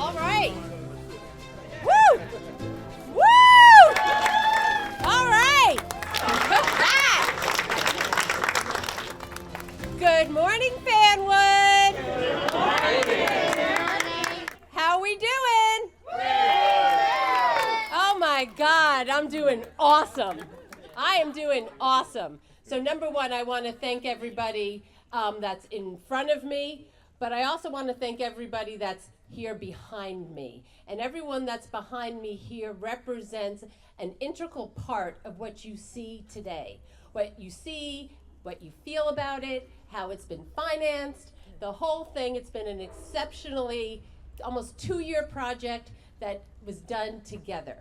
All right. Woo! Woo! All right. Good morning, Fanwood. Good morning. How we doing? Oh my God, I'm doing awesome. I am doing awesome. So number one, I want to thank everybody that's in front of me, but I also want to thank everybody that's here behind me. And everyone that's behind me here represents an integral part of what you see today. What you see, what you feel about it, how it's been financed, the whole thing. It's been an exceptionally, almost 2-year project that was done together.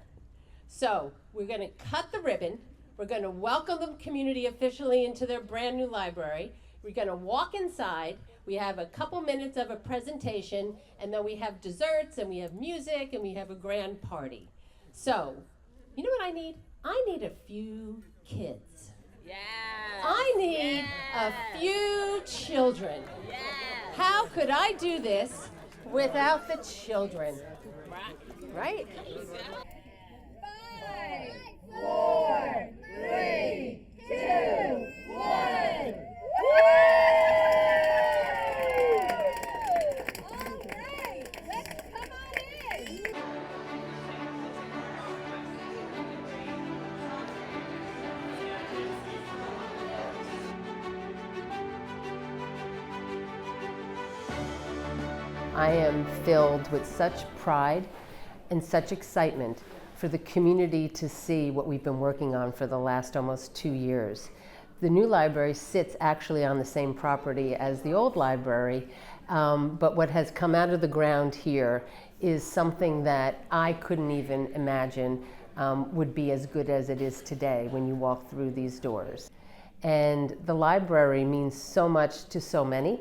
So we're going to cut the ribbon. We're going to welcome the community officially into their brand new library. We're going to walk inside. We have a couple minutes of a presentation, and then we have desserts, and we have music, and we have a grand party. So, you know what I need? I need a few kids. Yes. I need a few children. Yes. How could I do this without the children? Right? 5, 4, 3, 2, 1. I am filled with such pride and such excitement for the community to see what we've been working on for the last almost 2 years. The new library sits actually on the same property as the old library, but what has come out of the ground here is something that I couldn't even imagine would be as good as it is today when you walk through these doors. And the library means so much to so many.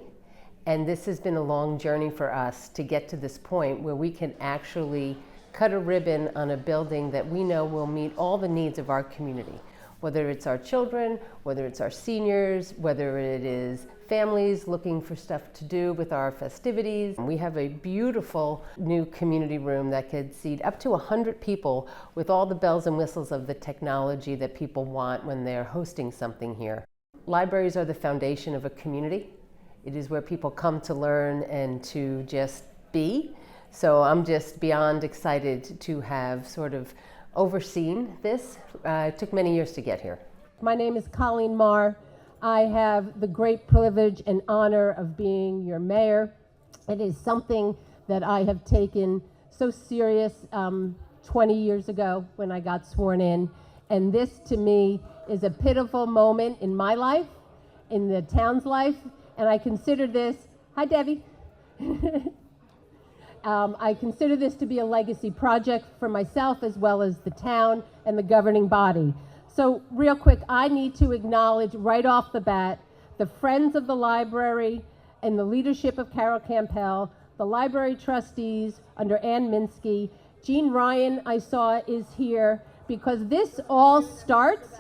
And this has been a long journey for us to get to this point where we can actually cut a ribbon on a building that we know will meet all the needs of our community, whether it's our children, whether it's our seniors, whether it is families looking for stuff to do with our festivities. We have a beautiful new community room that could seat up to 100 people with all the bells and whistles of the technology that people want when they're hosting something here. Libraries are the foundation of a community. It is where people come to learn and to just be. So I'm just beyond excited to have sort of overseen this. It took many years to get here. My name is Colleen Marr. I have the great privilege and honor of being your mayor. It is something that I have taken so serious 20 years ago when I got sworn in. And this to me is a pivotal moment in my life, in the town's life. And I consider this, hi Debbie. I consider this to be a legacy project for myself as well as the town and the governing body. So real quick, I need to acknowledge right off the bat the friends of the library and the leadership of Carol Campbell, the library trustees under Ann Minsky. Jean Ryan, I saw, is here because this all starts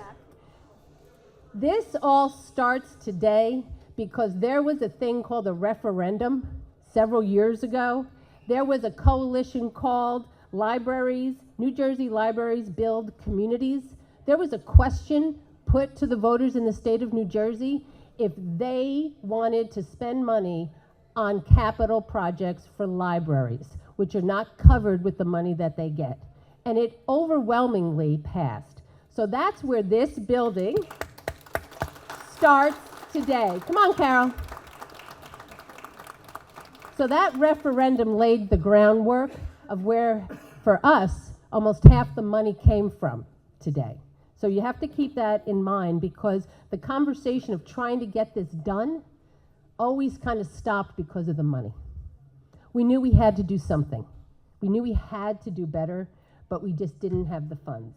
today because there was a thing called a referendum several years ago. There was a coalition called Libraries, New Jersey Libraries Build Communities. There was a question put to the voters in the state of New Jersey if they wanted to spend money on capital projects for libraries, which are not covered with the money that they get. And it overwhelmingly passed. So that's where this building starts today. Come on, Carol. So that referendum laid the groundwork of where, for us, almost half the money came from today. So you have to keep that in mind because the conversation of trying to get this done always kind of stopped because of the money. We knew we had to do something. We knew we had to do better, but we just didn't have the funds.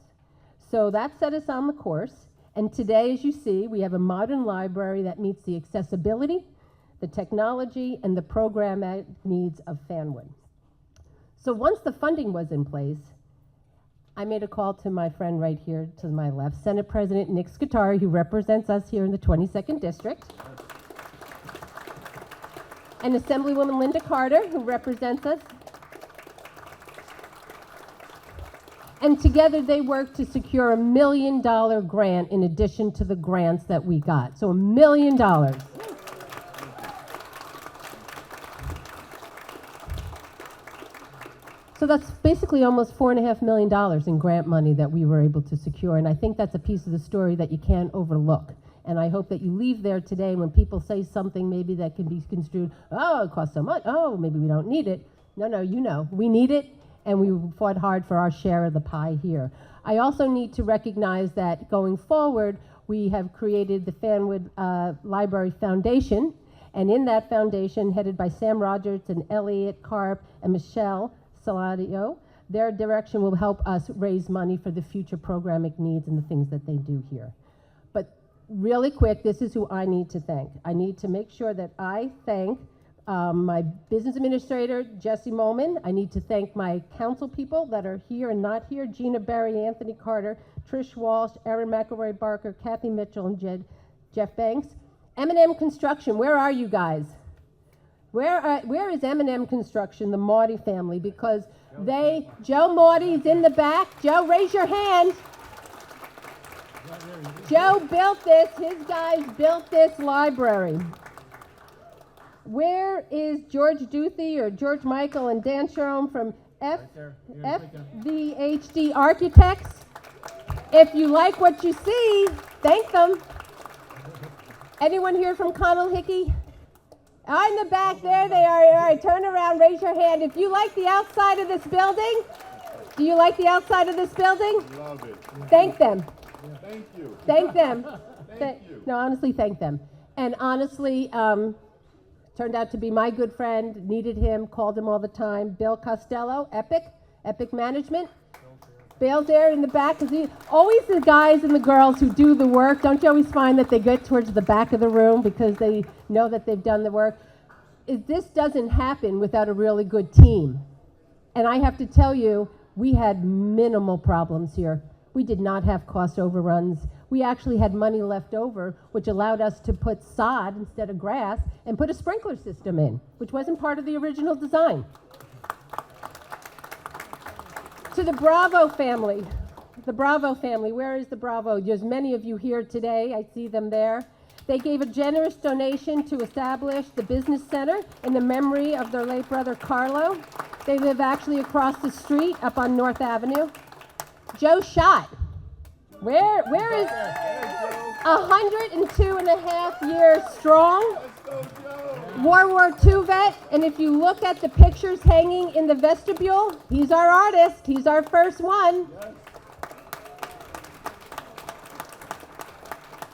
So that set us on the course. And today, as you see, we have a modern library that meets the accessibility, the technology, and the program needs of Fanwood. So once the funding was in place, I made a call to my friend right here to my left, Senate President Nick Scutari, who represents us here in the 22nd District, and Assemblywoman Linda Carter, who represents us And together they worked to secure $1 million grant in addition to the grants that we got. So $1 million. So that's basically almost $4.5 million in grant money that we were able to secure. And I think that's a piece of the story that you can't overlook. And I hope that you leave there today when people say something maybe that can be construed, oh, it costs so much, oh, maybe we don't need it. No, you know, we need it, and we fought hard for our share of the pie here. I also need to recognize that going forward, we have created the Fanwood Library Foundation, and in that foundation, headed by Sam Rogers and Elliot Karp and Michelle Saladio, their direction will help us raise money for the future programming needs and the things that they do here. But really quick, this is who I need to thank. I need to make sure that I thank my business administrator, Jesse Molman. I need to thank my council people that are here and not here, Gina Berry, Anthony Carter, Trish Walsh, Erin McElroy Barker, Kathy Mitchell, and Jeff Banks. M&M Construction, where are you guys? Where is M&M Construction, the Maudie family? Because Joe Maudie's in the back. Joe, raise your hand. Joe built this, his guys built this library. Where is George Duthie or George Michael and Dan Sherome from FVHD Architects? If you like what you see, thank them. Anyone here from Connell Hickey? In the back, there they are. All right, turn around, raise your hand. If you like the outside of this building, do you like the outside of this building? Love it. Thank them. Thank you. Thank them. Thank you. No, honestly, thank them. And honestly, turned out to be my good friend, needed him, called him all the time. Bill Costello, Epic Management. Bill's there in the back, because always the guys and the girls who do the work, don't you always find that they get towards the back of the room because they know that they've done the work? This doesn't happen without a really good team. And I have to tell you, we had minimal problems here. We did not have cost overruns. We actually had money left over, which allowed us to put sod instead of grass and put a sprinkler system in, which wasn't part of the original design. To the Bravo family, where is the Bravo? There's many of you here today, I see them there. They gave a generous donation to establish the business center in the memory of their late brother Carlo. They live actually across the street up on North Avenue. Joe Schott, where is 102 and a half years strong? World War II vet, and if you look at the pictures hanging in the vestibule, he's our artist. He's our first one. Yes.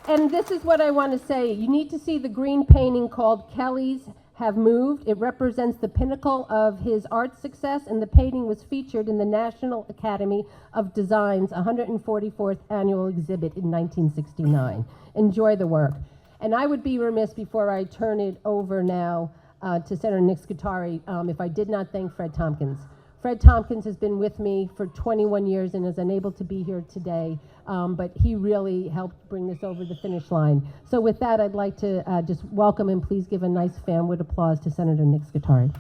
And this is what I want to say. You need to see the green painting called Kelly's Have Moved. It represents the pinnacle of his art success, and the painting was featured in the National Academy of Design's 144th annual exhibit in 1969. Enjoy the work. And I would be remiss before I turn it over now to Senator Nick Scutari if I did not thank Fred Tompkins. Fred Tompkins has been with me for 21 years and is unable to be here today, but he really helped bring this over the finish line. So with that, I'd like to just welcome and please give a nice Fanwood applause to Senator Nick Scutari.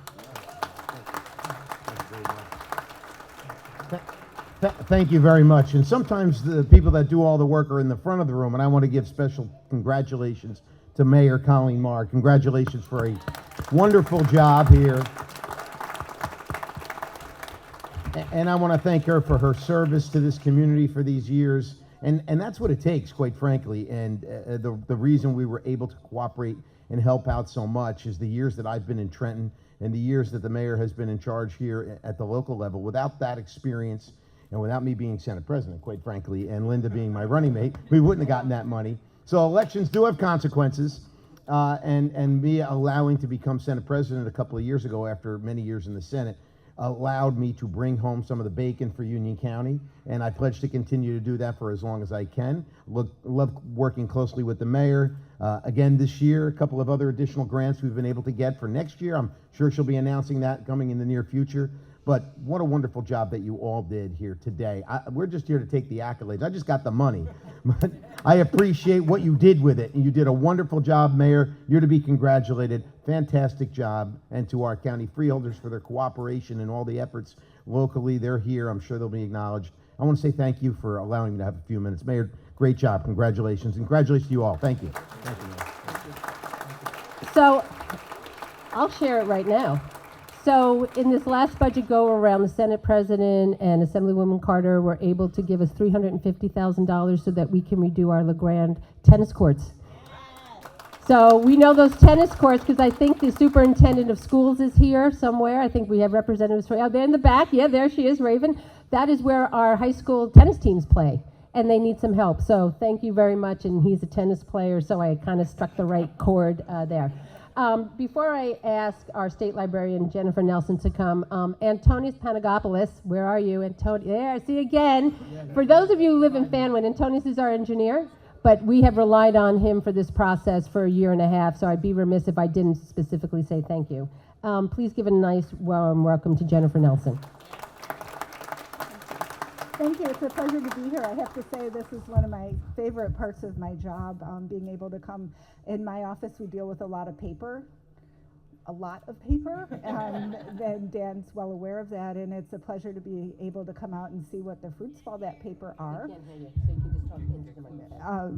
Thank you very much. And sometimes the people that do all the work are in the front of the room, and I want to give special congratulations to Mayor Colleen Marr. Congratulations for a wonderful job here. And I want to thank her for her service to this community for these years. And that's what it takes, quite frankly. And the reason we were able to cooperate and help out so much is the years that I've been in Trenton and the years that the mayor has been in charge here at the local level. Without that experience, and without me being Senate President, quite frankly, and Linda being my running mate, we wouldn't have gotten that money. So elections do have consequences, and me allowing to become Senate President a couple of years ago after many years in the Senate allowed me to bring home some of the bacon for Union County, and I pledge to continue to do that for as long as I can. Love working closely with the mayor. Again this year, a couple of other additional grants we've been able to get for next year. I'm sure she'll be announcing that coming in the near future. But what a wonderful job that you all did here today. We're just here to take the accolades. I just got the money. But I appreciate what you did with it. And you did a wonderful job, Mayor. You're to be congratulated. Fantastic job. And to our county freeholders for their cooperation and all the efforts locally. They're here. I'm sure they'll be acknowledged. I want to say thank you for allowing me to have a few minutes. Mayor, great job. Congratulations. And congratulations to you all. Thank you. Thank you, Mayor. So I'll share it right now. So in this last budget go around, the Senate President and Assemblywoman Carter were able to give us $350,000 so that we can redo our LeGrand tennis courts. So we know those tennis courts because I think the superintendent of schools is here somewhere. I think we have representatives for, they're in the back. Yeah, there she is, Raven. That is where our high school tennis teams play, and they need some help. So thank you very much, and he's a tennis player, so I kind of struck the right chord there. Before I ask our state librarian, Jennifer Nelson, to come, Antonius Panagopoulos, where are you? There, I see you again. For those of you who live in Fanwood, Antonius is our engineer, but we have relied on him for this process for a year and a half, so I'd be remiss if I didn't specifically say thank you. Please give a nice warm welcome to Jennifer Nelson. Thank you. It's a pleasure to be here. I have to say this is one of my favorite parts of my job, being able to come in my office. We deal with a lot of paper, and Dan's well aware of that, and it's a pleasure to be able to come out and see what the fruits of all that paper are.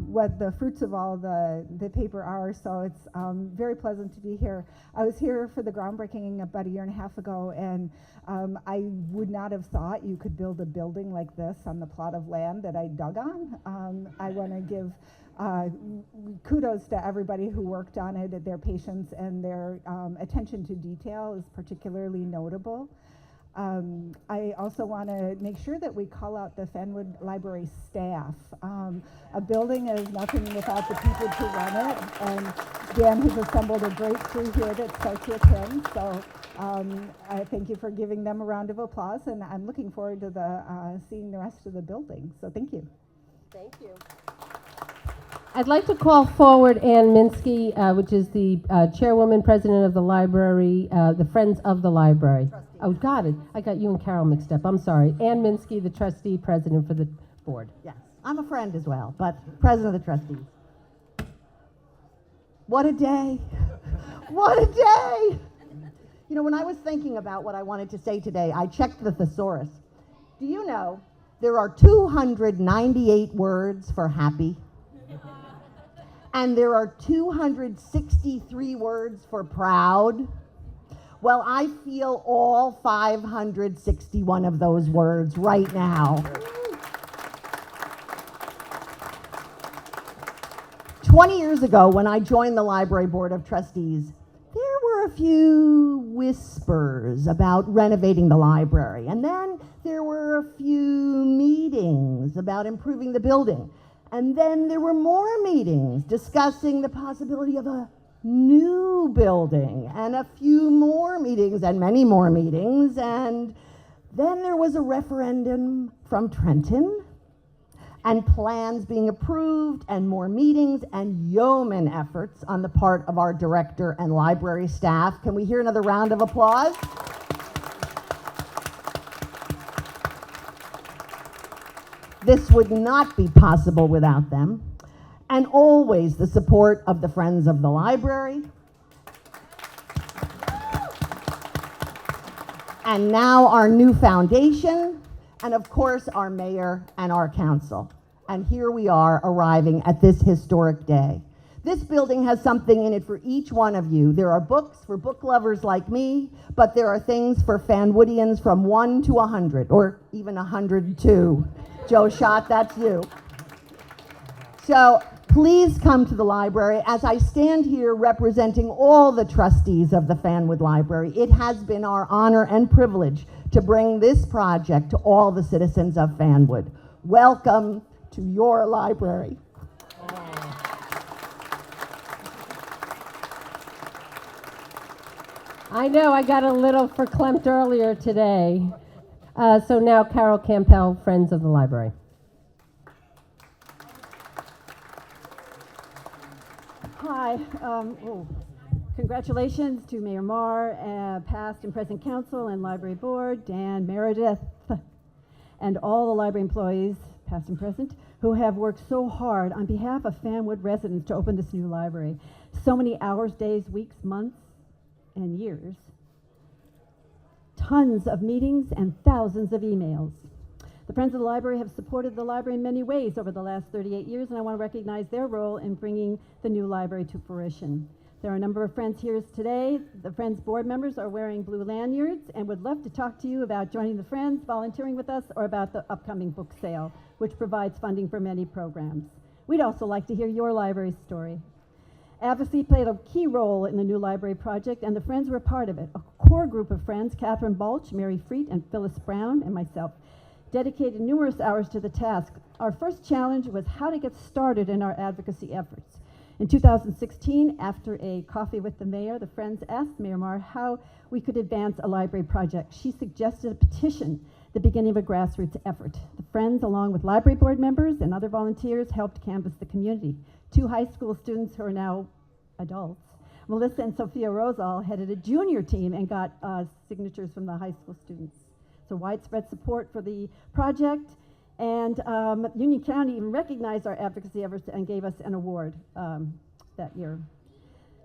What the fruits of all the paper are, so it's very pleasant to be here. I was here for the groundbreaking about a year and a half ago, and I would not have thought you could build a building like this on the plot of land that I dug on. I want to give kudos to everybody who worked on it. Their patience and their attention to detail is particularly notable. I also want to make sure that we call out the Fanwood Library staff. A building is nothing without the people to run it, and Dan has assembled a great crew here that starts with him. So I thank you for giving them a round of applause, and I'm looking forward to seeing the rest of the building. So thank you. Thank you. I'd like to call forward Ann Minsky, which is the chairwoman, president of the library, the Friends of the Library. Trustee. Oh, got it. I got you and Carol mixed up. I'm sorry. Ann Minsky, the trustee, president for the board. Yes, I'm a friend as well, but president of the trustees. What a day. What a day. You know, when I was thinking about what I wanted to say today, I checked the thesaurus. Do you know there are 298 words for happy? And there are 263 words for proud. Well, I feel all 561 of those words right now. 20 years ago, when I joined the Library Board of Trustees, there were a few whispers about renovating the library. And then there were a few meetings about improving the building. And then there were more meetings discussing the possibility of a new building, and a few more meetings, and many more meetings. And then there was a referendum from Trenton, and plans being approved, and more meetings, and yeoman efforts on the part of our director and library staff. Can we hear another round of applause? This would not be possible without them, and always the support of the Friends of the Library, and now our new foundation, and of course our mayor and our council. And here we are arriving at this historic day. This building has something in it for each one of you. There are books for book lovers like me, but there are things for Fanwoodians from 1 to 100, or even 102. Joe Schott, that's you. So please come to the library. As I stand here representing all the trustees of the Fanwood Library, it has been our honor and privilege to bring this project to all the citizens of Fanwood. Welcome to your library. I know I got a little verklempt earlier today. So now Carol Campbell, Friends of the Library. Hi. Congratulations to Mayor Marr, past and present council and library board, Dan, Meredith, and all the library employees, past and present, who have worked so hard on behalf of Fanwood residents to open this new library. So many hours, days, weeks, months, and years. Tons of meetings and thousands of emails. The Friends of the Library have supported the library in many ways over the last 38 years, and I want to recognize their role in bringing the new library to fruition. There are a number of Friends here today. The Friends board members are wearing blue lanyards and would love to talk to you about joining the Friends, volunteering with us, or about the upcoming book sale, which provides funding for many programs. We'd also like to hear your library story. Advocacy played a key role in the new library project, and the Friends were a part of it. A core group of friends, Catherine Balch, Mary Freet, and Phyllis Brown, and myself, dedicated numerous hours to the task. Our first challenge was how to get started in our advocacy efforts. In 2016, after a coffee with the mayor, the Friends asked Mayor Marr how we could advance a library project. She suggested a petition, the beginning of a grassroots effort. The Friends, along with library board members and other volunteers, helped canvass the community. 2 high school students who are now adults, Melissa and Sophia Rosal, headed a junior team and got signatures from the high school students. So widespread support for the project. And Union County even recognized our advocacy efforts and gave us an award that year.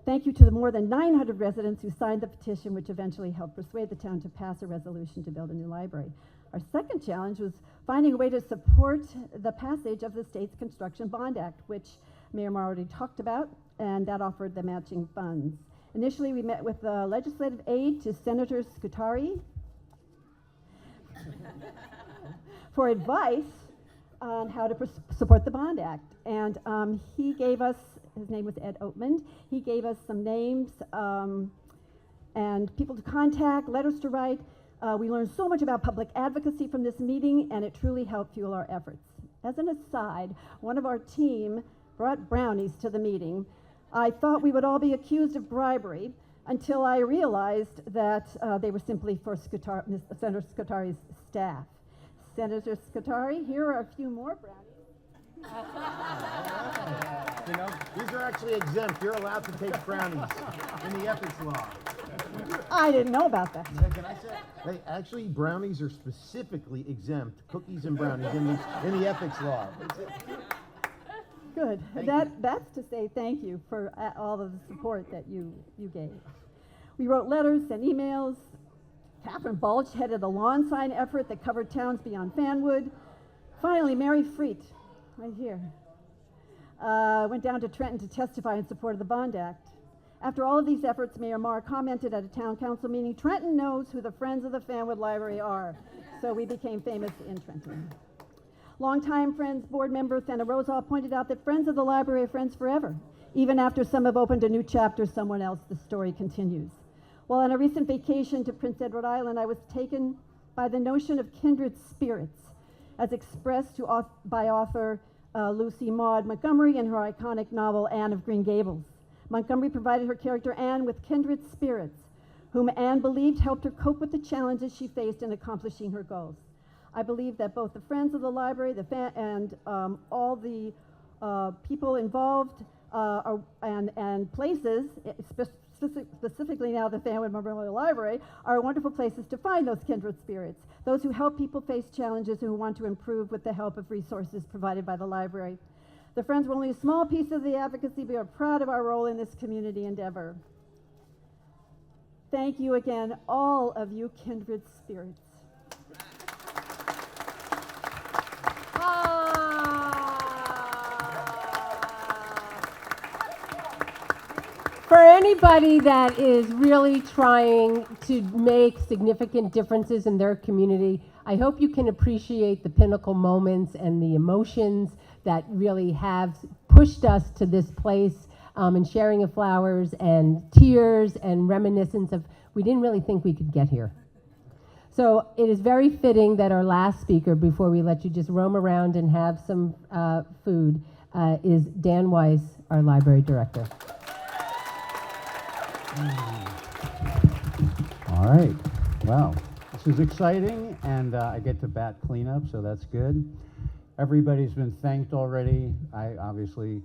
Thank you to the more than 900 residents who signed the petition, which eventually helped persuade the town to pass a resolution to build a new library. Our second challenge was finding a way to support the passage of the state's Construction Bond Act, which Mayor Marr already talked about, and that offered the matching funds. Initially, we met with the legislative aide to Senator Scutari for advice on how to support the Bond Act. And he gave us, his name was Ed Oatman, he gave us some names and people to contact, letters to write. We learned so much about public advocacy from this meeting, and it truly helped fuel our efforts. As an aside, one of our team brought brownies to the meeting. I thought we would all be accused of bribery until I realized that they were simply for Senator Scutari's staff. Senator Scutari, here are a few more brownies. You know, these are actually exempt. You're allowed to take brownies in the ethics law. I didn't know about that. Can I say? Hey, actually, brownies are specifically exempt. Cookies and brownies in the ethics law. Good. Thank That's to say thank you for all of the support that you gave. We wrote letters and emails. Catherine Balch headed a lawn sign effort that covered towns beyond Fanwood. Finally, Mary Freet, right here, went down to Trenton to testify in support of the Bond Act. After all of these efforts, Mayor Marr commented at a town council meeting, "Trenton knows who the Friends of the Fanwood Library are." So we became famous in Trenton. Longtime Friends board member Thana Rosal pointed out that Friends of the Library are friends forever. Even after some have opened a new chapter, someone else, the story continues. While on a recent vacation to Prince Edward Island, I was taken by the notion of kindred spirits, as expressed by author Lucy Maud Montgomery in her iconic novel Anne of Green Gables. Montgomery provided her character Anne with kindred spirits, whom Anne believed helped her cope with the challenges she faced in accomplishing her goals. I believe that both the Friends of the Library and all the people involved and places, specifically now the Fanwood Memorial Library, are wonderful places to find those kindred spirits, those who help people face challenges and who want to improve with the help of resources provided by the library. The Friends were only a small piece of the advocacy. We are proud of our role in this community endeavor. Thank you again, all of you kindred spirits. For anybody that is really trying to make significant differences in their community, I hope you can appreciate the pinnacle moments and the emotions that really have pushed us to this place, and sharing of flowers and tears and reminiscence of we didn't really think we could get here. So it is very fitting that our last speaker, before we let you just roam around and have some food, is Dan Weiss, our library director. All right. Well, this is exciting, and I get to bat cleanup, so that's good. Everybody's been thanked already. I obviously,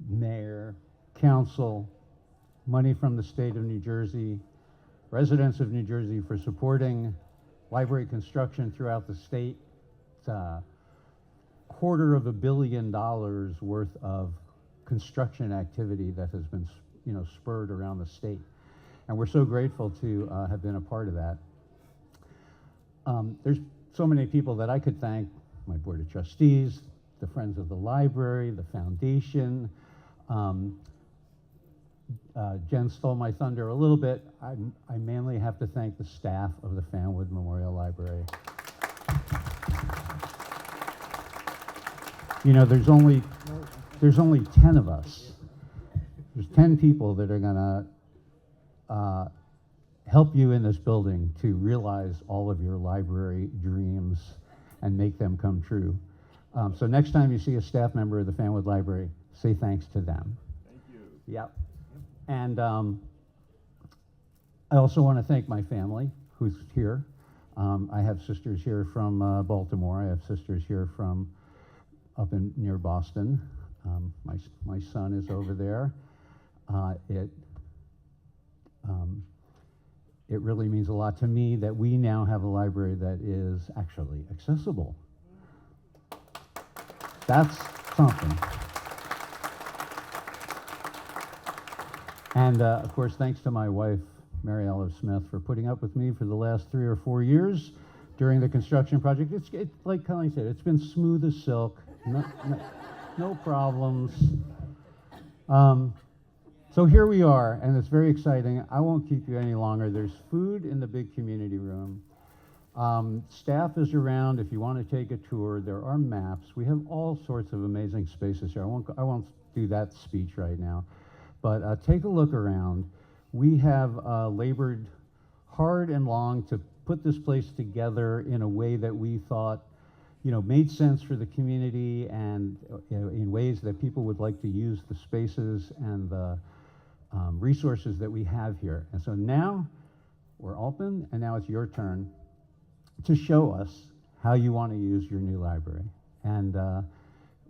mayor, council, money from the state of New Jersey, residents of New Jersey for supporting library construction throughout the state. It's $250 million worth of construction activity that has been, spurred around the state. And we're so grateful to have been a part of that. There's so many people that I could thank: my board of trustees, the Friends of the Library, the foundation. Jen stole my thunder a little bit. I mainly have to thank the staff of the Fanwood Memorial Library. You know, there's only 10 of us. There's 10 people that are gonna help you in this building to realize all of your library dreams and make them come true. So next time you see a staff member of the Fanwood Library, say thanks to them. Thank you. Yep. And I also want to thank my family who's here. I have sisters here from Baltimore. I have sisters here from up in near Boston. My son is over there. It really means a lot to me that we now have a library that is actually accessible. That's something. And of course, thanks to my wife, Mary Olive Smith, for putting up with me for the last 3 or 4 years during the construction project. It's like Colleen said, it's been smooth as silk, no problems. So here we are, and it's very exciting. I won't keep you any longer. There's food in the big community room. Staff is around if you want to take a tour. There are maps. We have all sorts of amazing spaces here. I won't do that speech right now, but take a look around. We have labored hard and long to put this place together in a way that we thought, made sense for the community, and in ways that people would like to use the spaces and the resources that we have here. And so now we're open, and now it's your turn to show us how you want to use your new library. And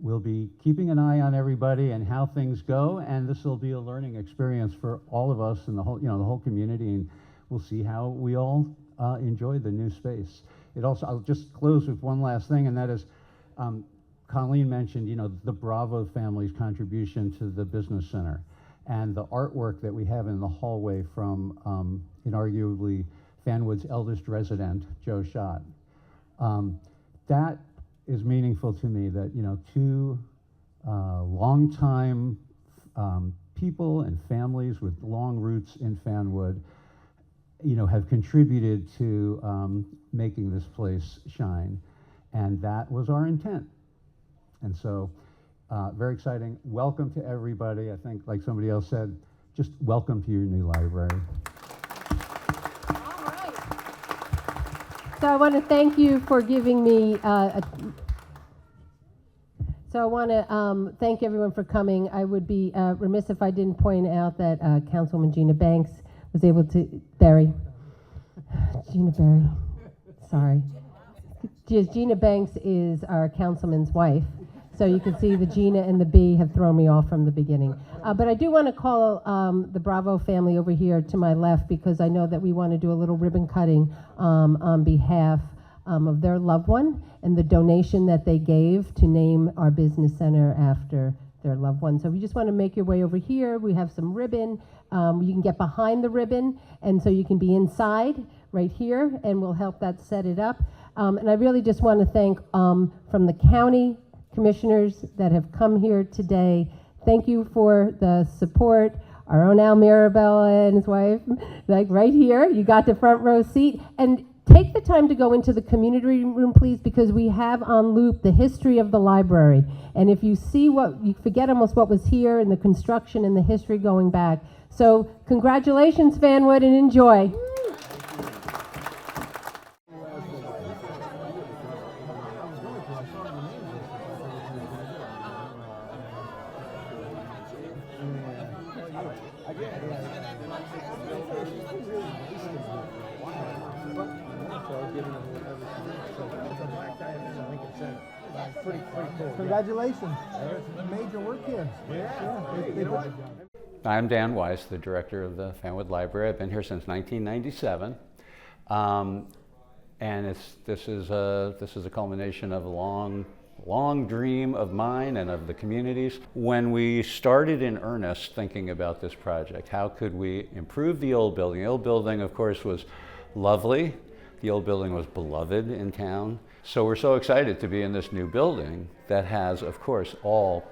we'll be keeping an eye on everybody and how things go, and this will be a learning experience for all of us and the whole community, and we'll see how we all enjoy the new space. I'll just close with one last thing, and that is, Colleen mentioned, the Bravo family's contribution to the Business Center, and the artwork that we have in the hallway from inarguably Fanwood's eldest resident, Joe Schott. That is meaningful to me, that two longtime people and families with long roots in Fanwood have contributed to making this place shine, and that was our intent. And so very exciting. Welcome to everybody. I think, like somebody else said, just welcome to your new library. All right. So I want to thank you for giving me So I want to thank everyone for coming. I would be remiss if I didn't point out that Councilwoman Gina Banks was able to, Gina Berry, sorry. Gina Banks is our councilman's wife. So you can see the Gina and the B have thrown me off from the beginning. But I do want to call the Bravo family over here to my left, because I know that we want to do a little ribbon cutting on behalf of their loved one and the donation that they gave to name our business center after their loved one. So if you just want to make your way over here, we have some ribbon. You can get behind the ribbon, and so you can be inside right here, and we'll help that set it up. And I really just want to thank from the county commissioners that have come here today. Thank you for the support. Our own Al Mirabella and his wife, like right here, you got the front row seat. And take the time to go into the community room, please, because we have on loop the history of the library. And if you see you forget almost what was here and the construction and the history going back. So congratulations, Fanwood, and enjoy. Congratulations. Major work here. Yeah. I'm Dan Weiss, the director of the Fanwood Library. I've been here since 1997. And this is a culmination of a long dream of mine and of the community's. When we started in earnest thinking about this project, how could we improve the old building? The old building, of course, was lovely. The old building was beloved in town. So we're so excited to be in this new building that has, of course, all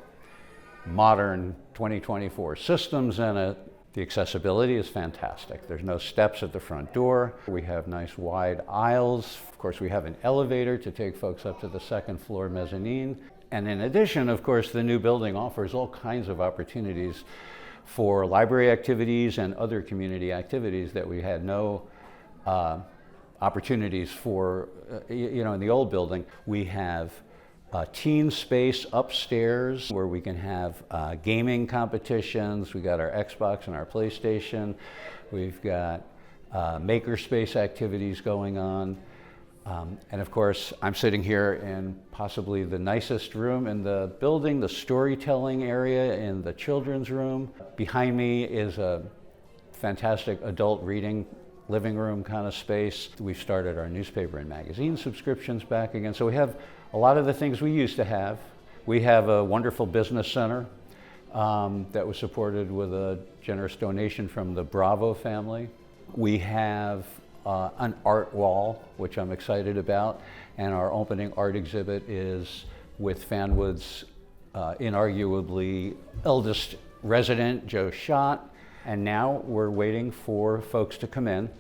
modern 2024 systems in it. The accessibility is fantastic. There's no steps at the front door. We have nice wide aisles. Of course, we have an elevator to take folks up to the second floor mezzanine. And in addition, of course, the new building offers all kinds of opportunities for library activities and other community activities that we had no opportunities for, in the old building. We have a teen space upstairs where we can have gaming competitions. We got our Xbox and our PlayStation. We've got makerspace activities going on. And of course, I'm sitting here in possibly the nicest room in the building, the storytelling area in the children's room. Behind me is a fantastic adult reading living room kind of space. We've started our newspaper and magazine subscriptions back again. So we have a lot of the things we used to have. We have a wonderful business center that was supported with a generous donation from the Bravo family. We have an art wall, which I'm excited about, and our opening art exhibit is with Fanwood's inarguably eldest resident, Joe Schott. And now we're waiting for folks to come in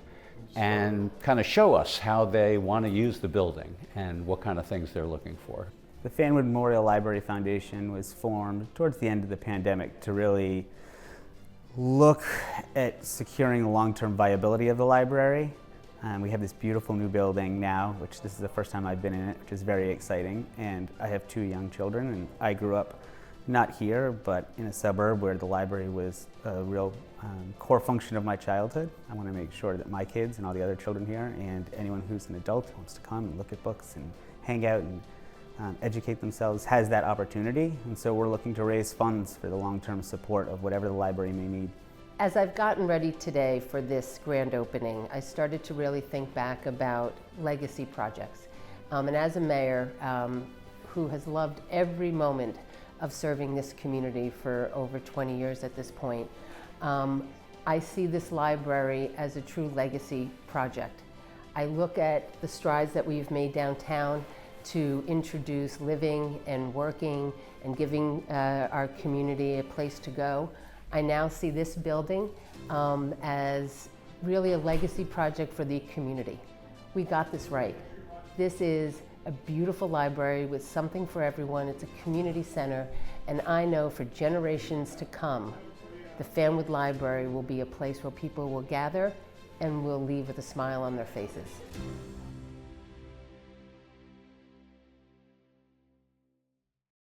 and kind of show us how they want to use the building and what kind of things they're looking for. The Fanwood Memorial Library Foundation was formed towards the end of the pandemic to really look at securing the long-term viability of the library. We have this beautiful new building now, which this is the first time I've been in it, which is very exciting. And I have 2 young children, and I grew up not here, but in a suburb where the library was a real core function of my childhood. I want to make sure that my kids and all the other children here and anyone who's an adult who wants to come and look at books and hang out and educate themselves has that opportunity. And so we're looking to raise funds for the long-term support of whatever the library may need. As I've gotten ready today for this grand opening, I started to really think back about legacy projects. And as a mayor who has loved every moment of serving this community for over 20 years at this point, I see this library as a true legacy project. I look at the strides that we've made downtown to introduce living and working and giving our community a place to go. I now see this building as really a legacy project for the community. We got this right. This is a beautiful library with something for everyone. It's a community center, and I know for generations to come, the Fanwood Library will be a place where people will gather and will leave with a smile on their faces.